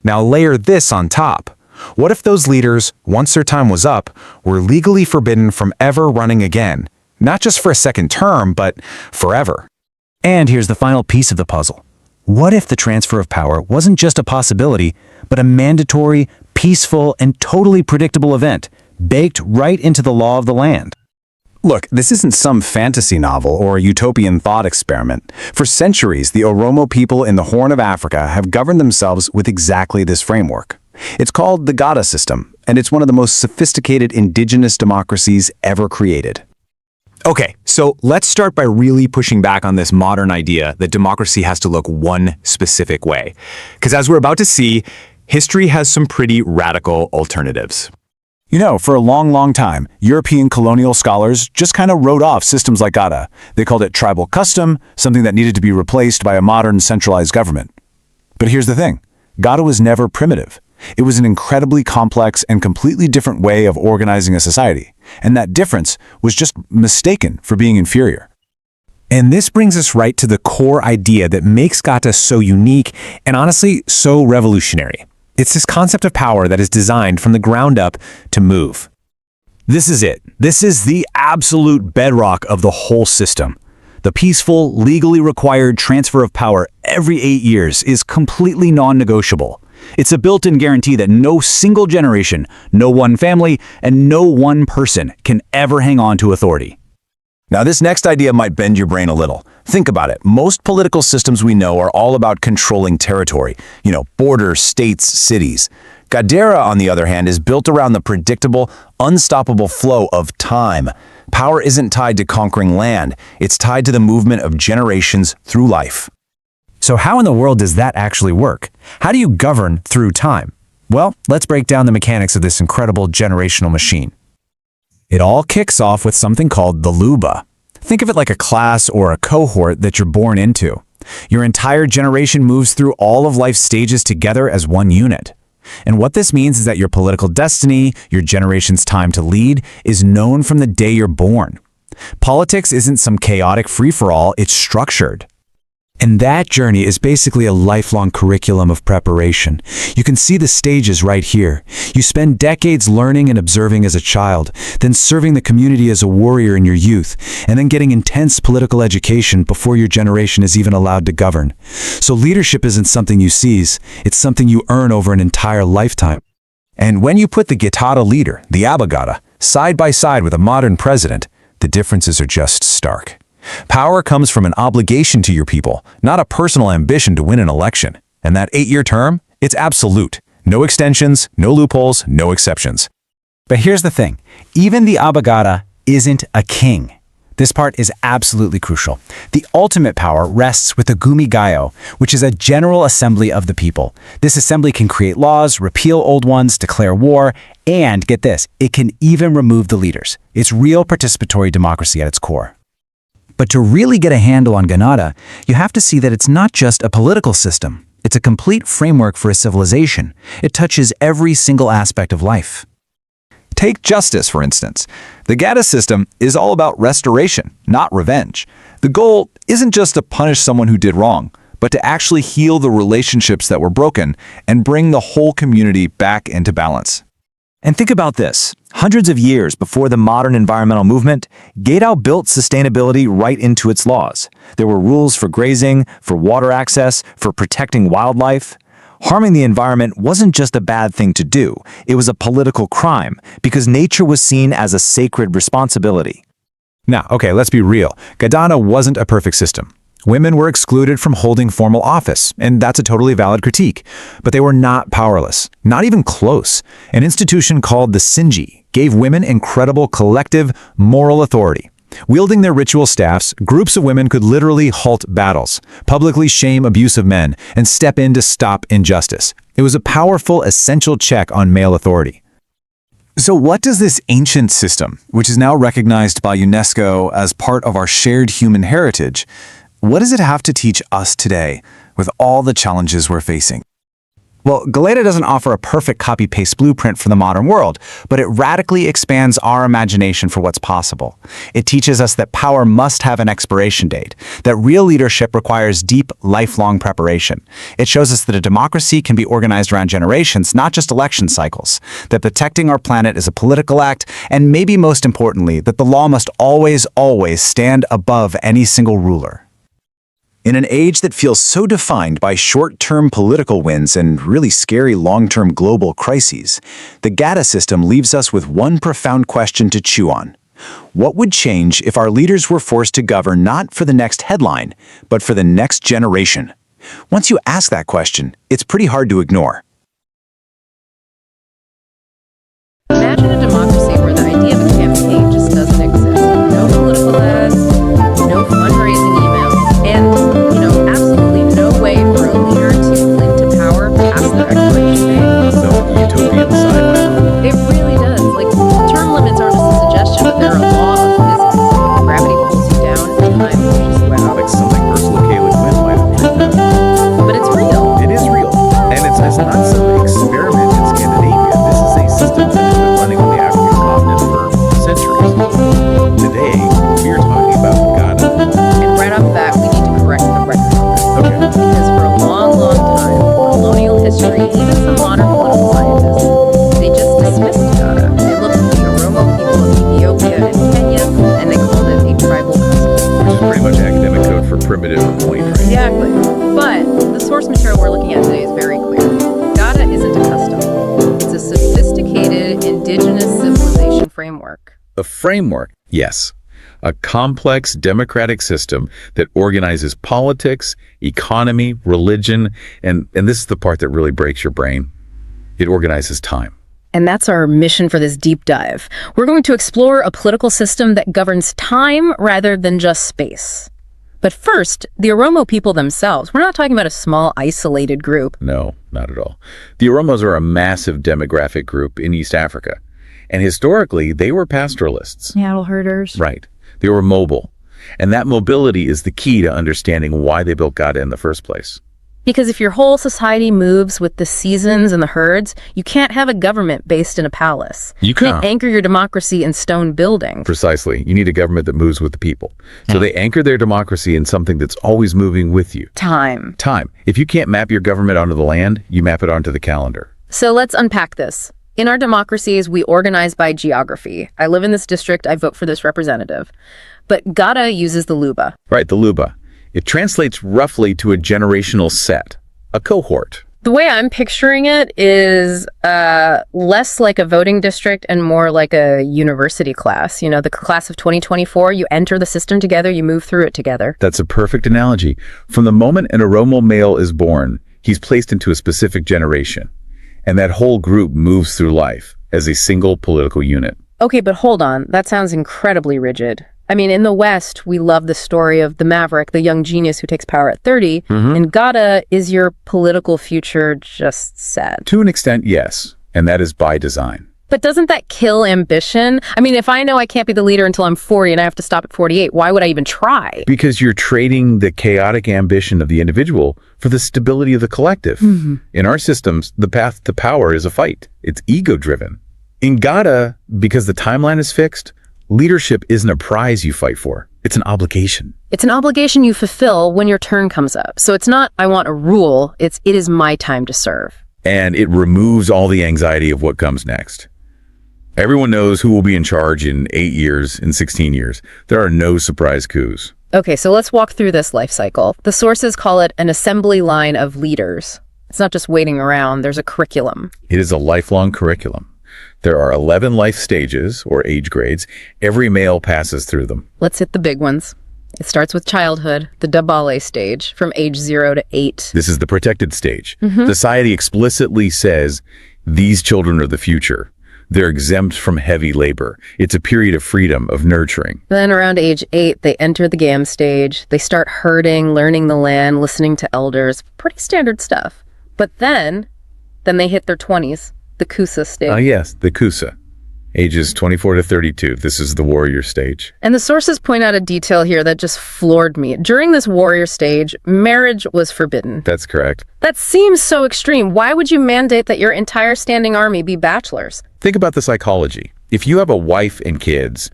Now layer this on top. What if those leaders, once their time was up, were legally forbidden from ever running again? Not just for a second term, but forever. And here's the final piece of the puzzle. What if the transfer of power wasn't just a possibility, but a mandatory, peaceful, and totally predictable event, baked right into the law of the land? Look, this isn't some fantasy novel or utopian thought experiment. For centuries, the Oromo people in the Horn of Africa have governed themselves with exactly this framework. It's called the Gada System, and it's one of the most sophisticated indigenous democracies ever created. Okay, so let's start by really pushing back on this modern idea that democracy has to look one specific way. Because as we're about to see, history has some pretty radical alternatives. You know, for a long time, European colonial scholars just kind of wrote off systems like Gada. They called it tribal custom, something that needed to be replaced by a modern centralized government. But here's the thing, Gada was never primitive. It was an incredibly complex and completely different way of organizing a society, and that difference was just mistaken for being inferior. And this brings us right to the core idea that makes Gada so unique and honestly so revolutionary. It's this concept of power that is designed from the ground up to move. This is it. This is the absolute bedrock of the whole system. The peaceful, legally required transfer of power every 8 years is completely non-negotiable. It's a built-in guarantee that no single generation, no one family, and no one person can ever hang on to authority. Now, this next idea might bend your brain a little. Think about it. Most political systems we know are all about controlling territory. You know, borders, states, cities. Gadara, on the other hand, is built around the predictable, unstoppable flow of time. Power isn't tied to conquering land. It's tied to the movement of generations through life. So how in the world does that actually work? How do you govern through time? Well, let's break down the mechanics of this incredible generational machine. It all kicks off with something called the Luba. Think of it like a class or a cohort that you're born into. Your entire generation moves through all of life's stages together as one unit. And what this means is that your political destiny, your generation's time to lead, is known from the day you're born. Politics isn't some chaotic free-for-all, it's structured. And that journey is basically a lifelong curriculum of preparation. You can see the stages right here. You spend decades learning and observing as a child, then serving the community as a warrior in your youth, and then getting intense political education before your generation is even allowed to govern. So leadership isn't something you seize, it's something you earn over an entire lifetime. And when you put the Gada leader, the Abagada, side by side with a modern president, the differences are just stark. Power comes from an obligation to your people, not a personal ambition to win an election. And that 8-year term, it's absolute. No extensions, no loopholes, no exceptions. But here's the thing, even the Abagada isn't a king. This part is absolutely crucial. The ultimate power rests with the Gumigayo, which is a general assembly of the people. This assembly can create laws, repeal old ones, declare war, and get this, it can even remove the leaders. It's real participatory democracy at its core. But to really get a handle on Gada, you have to see that it's not just a political system. It's a complete framework for a civilization. It touches every single aspect of life. Take justice, for instance. The Gada system is all about restoration, not revenge. The goal isn't just to punish someone who did wrong, but to actually heal the relationships that were broken and bring the whole community back into balance. And think about this. Hundreds of years before the modern environmental movement, Gada built sustainability right into its laws. There were rules for grazing, for water access, for protecting wildlife. Harming the environment wasn't just a bad thing to do, it was a political crime, because nature was seen as a sacred responsibility. Now, okay, let's be real. Gada wasn't a perfect system. Women were excluded from holding formal office, and that's a totally valid critique. But they were not powerless, not even close. An institution called the Sinji gave women incredible collective moral authority. Wielding their ritual staffs, groups of women could literally halt battles, publicly shame abuse of men, and step in to stop injustice. It was a powerful, essential check on male authority. So what does this ancient system, which is now recognized by UNESCO as part of our shared human heritage, what does it have to teach us today with all the challenges we're facing? Well, Gada doesn't offer a perfect copy-paste blueprint for the modern world, but it radically expands our imagination for what's possible. It teaches us that power must have an expiration date, that real leadership requires deep, lifelong preparation. It shows us that a democracy can be organized around generations, not just election cycles, that protecting our planet is a political act, and maybe most importantly, that the law must always, always stand above any single ruler. In an age that feels so defined by short-term political wins and really scary long-term global crises, the Gada system leaves us with one profound question to chew on. What would change if our leaders were forced to govern not for the next headline, but for the next generation? Once you ask that question, it's pretty hard to ignore. Imagine a democracy where the idea of a campaign just doesn't exist. No political ads, no fundraising emails, and absolutely no way for a leader to cling to power past their expiration date. So utopian sci-fi. It really does. Term limits aren't just a suggestion, but they're a law of physics. Gravity pulls you down and time pushes you out. Like something Ursula K. Le Guin might have dreamed of. But it's real. It is real. And it's not some experiment in Scandinavia. This is a system that has been running on the African continent for centuries. Today, we are talking about Gada. And right off the bat, we need to correct the record. Okay. Because for a long, long time, colonial history, even some modern political scientists, they just dismissed Gada. They looked at the Oromo people of Ethiopia and Kenya, and they called it a tribal custom. Which is pretty much academic code for primitive or point, right? Exactly. But the source material we're looking at today is very clear. Gada isn't a custom. It's a sophisticated indigenous civilization framework. A framework, yes. A complex democratic system that organizes politics, economy, religion, and this is the part that really breaks your brain. It organizes time. And that's our mission for this deep dive. We're going to explore a political system that governs time rather than just space. But first, the Oromo people themselves. We're not talking about a small, isolated group. No, not at all. The Oromos are a massive demographic group in East Africa. And historically, they were pastoralists. Cattle herders. Right. They were mobile. And that mobility is the key to understanding why they built Gada in the first place. Because if your whole society moves with the seasons and the herds, you can't have a government based in a palace. You can't. Anchor your democracy in stone buildings. Precisely. You need a government that moves with the people. So they anchor their democracy in something that's always moving with you. Time. Time. If you can't map your government onto the land, you map it onto the calendar. So let's unpack this. In our democracies, we organize by geography. I live in this district, I vote for this representative. But Gada uses the Luba. Right, the Luba. It translates roughly to a generational set, a cohort. The way I'm picturing it is less like a voting district and more like a university class. You know, the class of 2024, you enter the system together, you move through it together. That's a perfect analogy. From the moment an Oromo male is born, he's placed into a specific generation. And that whole group moves through life as a single political unit. Okay, but hold on. That sounds incredibly rigid. I mean, in the West, we love the story of the maverick, the young genius who takes power at 30. And Gada is your political future just set. To an extent, yes. And that is by design. But doesn't that kill ambition? I mean, if I know I can't be the leader until I'm 40 and I have to stop at 48, why would I even try? Because you're trading the chaotic ambition of the individual for the stability of the collective. In our systems, the path to power is a fight. It's ego-driven. In Gada, because the timeline is fixed, leadership isn't a prize you fight for. It's an obligation. It's an obligation you fulfill when your turn comes up. So it's not, I want a rule, it is my time to serve. And it removes all the anxiety of what comes next. Everyone knows who will be in charge in 8 years, in 16 years. There are no surprise coups. Okay, so let's walk through this life cycle. The sources call it an assembly line of leaders. It's not just waiting around, there's a curriculum. It is a lifelong curriculum. There are 11 life stages, or age grades. Every male passes through them. Let's hit the big ones. It starts with childhood, the Dabale stage, from age 0 to 8. This is the protected stage. Society explicitly says, these children are the future. They're exempt from heavy labor. It's a period of freedom, of nurturing. Then around age 8, they enter the Gam stage. They start herding, learning the land, listening to elders. Pretty standard stuff. But then they hit their 20s, the Kusa stage. Yes, the Kusa. Ages 24 to 32. This is the warrior stage. And the sources point out a detail here that just floored me. During this warrior stage, marriage was forbidden. That's correct. That seems so extreme. Why would you mandate that your entire standing army be bachelors? Think about the psychology. If you have a wife and kids,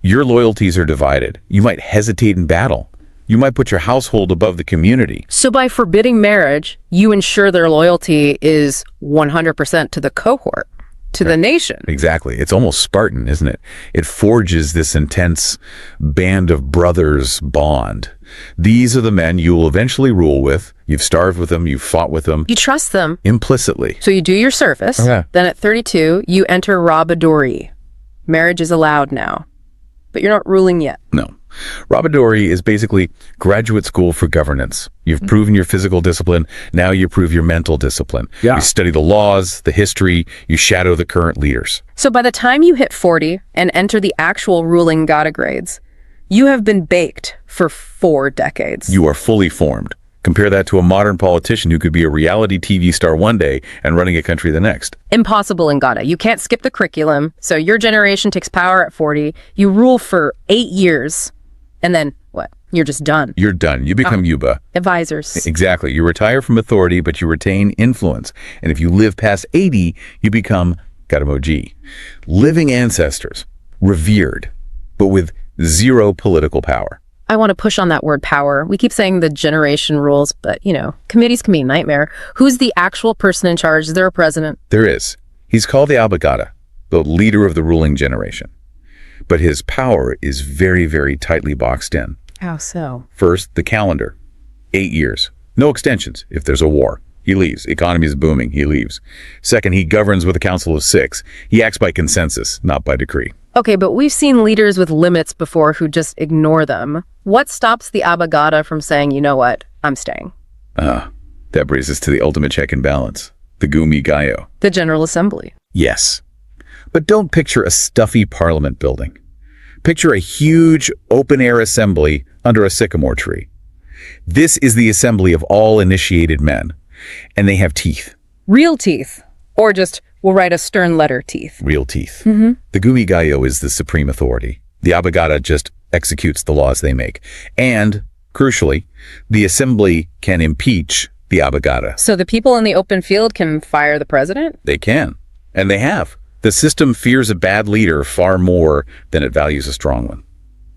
your loyalties are divided. You might hesitate in battle. You might put your household above the community. So by forbidding marriage, you ensure their loyalty is 100% to the cohort, to the nation. Exactly. It's almost Spartan, isn't it? It forges this intense band of brothers bond. These are the men you will eventually rule with. You've starved with them. You've fought with them. You trust them. Implicitly. So you do your service. Okay. Then at 32, you enter Rabadori. Marriage is allowed now. But you're not ruling yet. No. Rabadori is basically graduate school for governance. You've proven your physical discipline. Now you prove your mental discipline. Yeah. You study the laws, the history. You shadow the current leaders. So by the time you hit 40 and enter the actual ruling Gada grades, you have been baked for 4 decades. You are fully formed. Compare that to a modern politician who could be a reality TV star one day and running a country the next. Impossible in Gada. You can't skip the curriculum. So your generation takes power at 40. You rule for 8 years. And then what? You're just done. You're done. You become Yuba. Advisors. Exactly. You retire from authority, but you retain influence. And if you live past 80, you become Gadamoji. Living ancestors, revered, but with zero political power. I want to push on that word power. We keep saying the generation rules, but, committees can be a nightmare. Who's the actual person in charge? Is there a president? There is. He's called the Abagada, the leader of the ruling generation. But his power is very, very tightly boxed in. How so? First, the calendar. 8 years. No extensions. If there's a war, he leaves. Economy is booming. He leaves. Second, he governs with a council of 6. He acts by consensus, not by decree. Okay, but we've seen leaders with limits before who just ignore them. What stops the Abagada from saying, you know what, I'm staying? That brings us to the ultimate check and balance. The Gumi Gayo. The General Assembly. Yes. But don't picture a stuffy parliament building. Picture a huge open-air assembly under a sycamore tree. This is the assembly of all initiated men. And they have teeth. Real teeth. Or just, we'll write a stern letter teeth. Real teeth. The Gumi Gayo is the supreme authority. The Abagada just executes the laws they make. And, crucially, the assembly can impeach the Abagada. So the people in the open field can fire the president? They can. And they have. The system fears a bad leader far more than it values a strong one.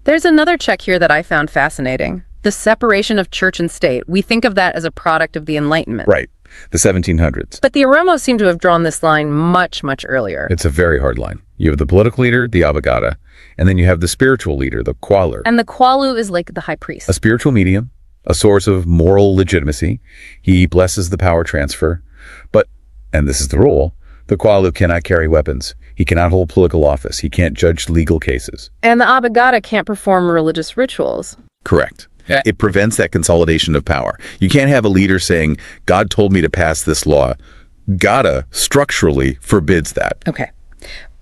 There's another check here that I found fascinating. The separation of church and state. We think of that as a product of the Enlightenment. Right. The 1700s. But the Oromo seem to have drawn this line much, much earlier. It's a very hard line. You have the political leader, the Abagada, and then you have the spiritual leader, the Kwalu. And the Kwalu is like the high priest. A spiritual medium, a source of moral legitimacy. He blesses the power transfer. But, and this is the rule, the Kwalu cannot carry weapons. He cannot hold political office. He can't judge legal cases. And the Abagada can't perform religious rituals. Correct. It prevents that consolidation of power. You can't have a leader saying, God told me to pass this law. Gada structurally forbids that. Okay.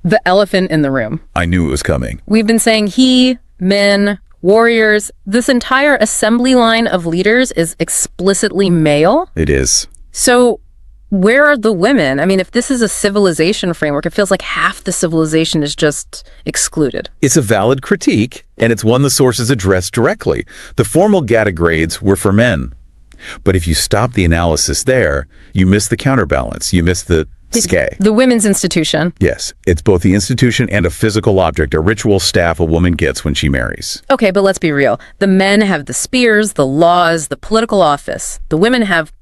The elephant in the room. I knew it was coming. We've been saying he, men, warriors. This entire assembly line of leaders is explicitly male. It is. So where are the women? I mean, if this is a civilization framework, it feels like half the civilization is just excluded. It's a valid critique, and it's one the sources address directly. The formal Gada grades were for men. But if you stop the analysis there, you miss the counterbalance. You miss the SKE. The women's institution. Yes, it's both the institution and a physical object, a ritual staff a woman gets when she marries. Okay, but let's be real. The men have the spears, the laws, the political office. The women have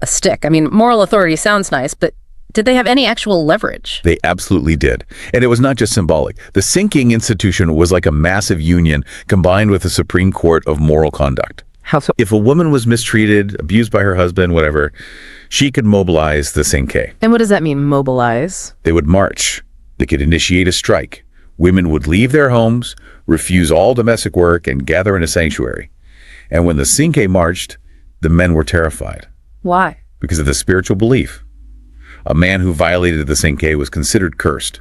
a stick. I mean, moral authority sounds nice, but did they have any actual leverage? They absolutely did. And it was not just symbolic. The sinking institution was like a massive union combined with a Supreme Court of moral conduct. How so? If a woman was mistreated, abused by her husband, whatever, she could mobilize the Sinke. And what does that mean, mobilize? They would march. They could initiate a strike. Women would leave their homes, refuse all domestic work, and gather in a sanctuary. And when the Sinke marched, the men were terrified. Why? Because of the spiritual belief. A man who violated the Sinke was considered cursed.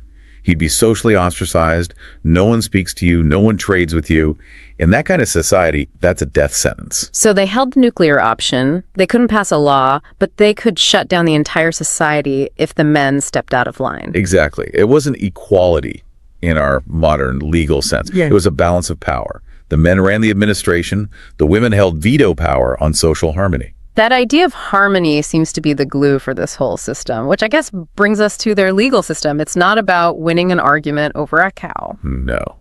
He'd be socially ostracized. No one speaks to you. No one trades with you. In that kind of society, that's a death sentence. So they held the nuclear option. They couldn't pass a law, but they could shut down the entire society if the men stepped out of line. Exactly. It wasn't equality in our modern legal sense. It was a balance of power. The men ran the administration. The women held veto power on social harmony. That idea of harmony seems to be the glue for this whole system, which I guess brings us to their legal system. It's not about winning an argument over a cow. No.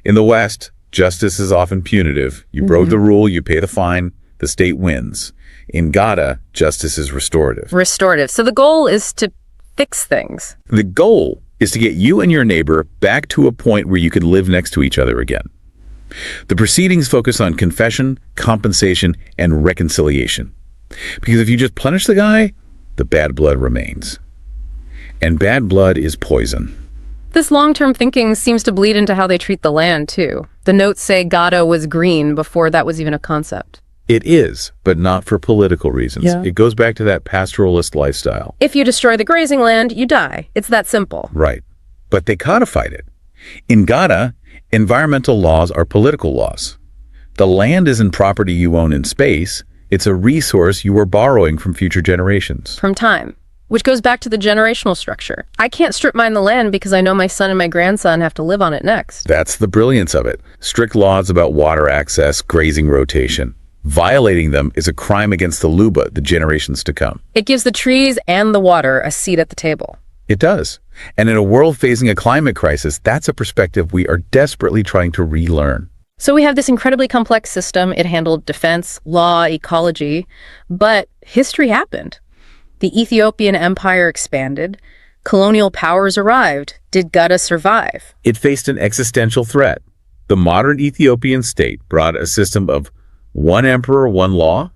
In the West, justice is often punitive. You broke the rule, you pay the fine, the state wins. In Gada, justice is restorative. Restorative. So the goal is to fix things. The goal is to get you and your neighbor back to a point where you can live next to each other again. The proceedings focus on confession, compensation, and reconciliation. Because if you just punish the guy, the bad blood remains. And bad blood is poison. This long-term thinking seems to bleed into how they treat the land, too. The notes say Gada was green before that was even a concept. It is, but not for political reasons. It goes back to that pastoralist lifestyle. If you destroy the grazing land, you die. It's that simple. Right. But they codified it. In Gada, environmental laws are political laws. The land isn't property you own in space. It's a resource you are borrowing from future generations. From time. Which goes back to the generational structure. I can't strip mine the land because I know my son and my grandson have to live on it next. That's the brilliance of it. Strict laws about water access, grazing rotation. Violating them is a crime against the luba, the generations to come. It gives the trees and the water a seat at the table. It does. And in a world facing a climate crisis, that's a perspective we are desperately trying to relearn. So we have this incredibly complex system. It handled defense, law, ecology, but history happened. The Ethiopian empire expanded. Colonial powers arrived. Did Gada survive? It faced an existential threat. The modern Ethiopian state brought a system of one emperor, one law.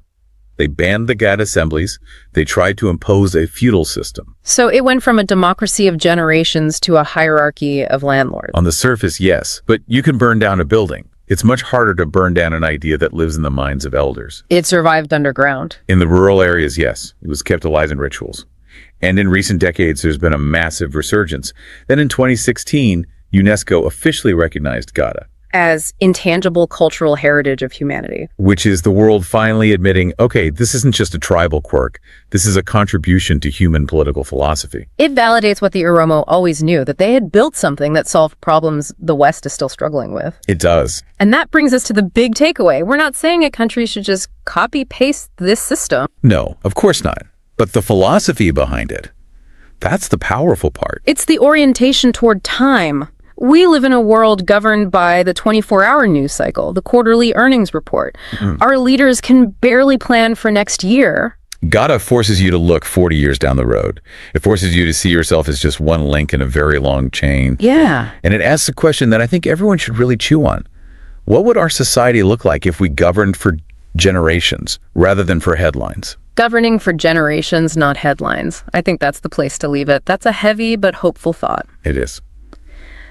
They banned the Gada assemblies. They tried to impose a feudal system. So it went from a democracy of generations to a hierarchy of landlords. On the surface, yes, but you can burn down a building. It's much harder to burn down an idea that lives in the minds of elders. It survived underground. In the rural areas, yes, it was kept alive in rituals. And in recent decades, there's been a massive resurgence. Then in 2016, UNESCO officially recognized Gada As intangible cultural heritage of humanity. which is the world finally admitting, okay, this isn't just a tribal quirk. This is a contribution to human political philosophy. It validates what the Oromo always knew, that they had built something that solved problems the West is still struggling with. It does. And that brings us to the big takeaway. We're not saying a country should just copy-paste this system. No, of course not. But the philosophy behind it, that's the powerful part. It's the orientation toward time. We live in a world governed by the 24-hour news cycle, the quarterly earnings report. Our leaders can barely plan for next year. Gada forces you to look 40 years down the road. It forces you to see yourself as just one link in a very long chain. Yeah. And it asks a question that I think everyone should really chew on. What would our society look like if we governed for generations rather than for headlines? Governing for generations, not headlines. I think that's the place to leave it. That's a heavy but hopeful thought. It is.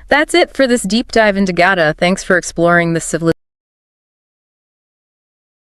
That's it for this deep dive into Gada. Thanks for exploring the civilization.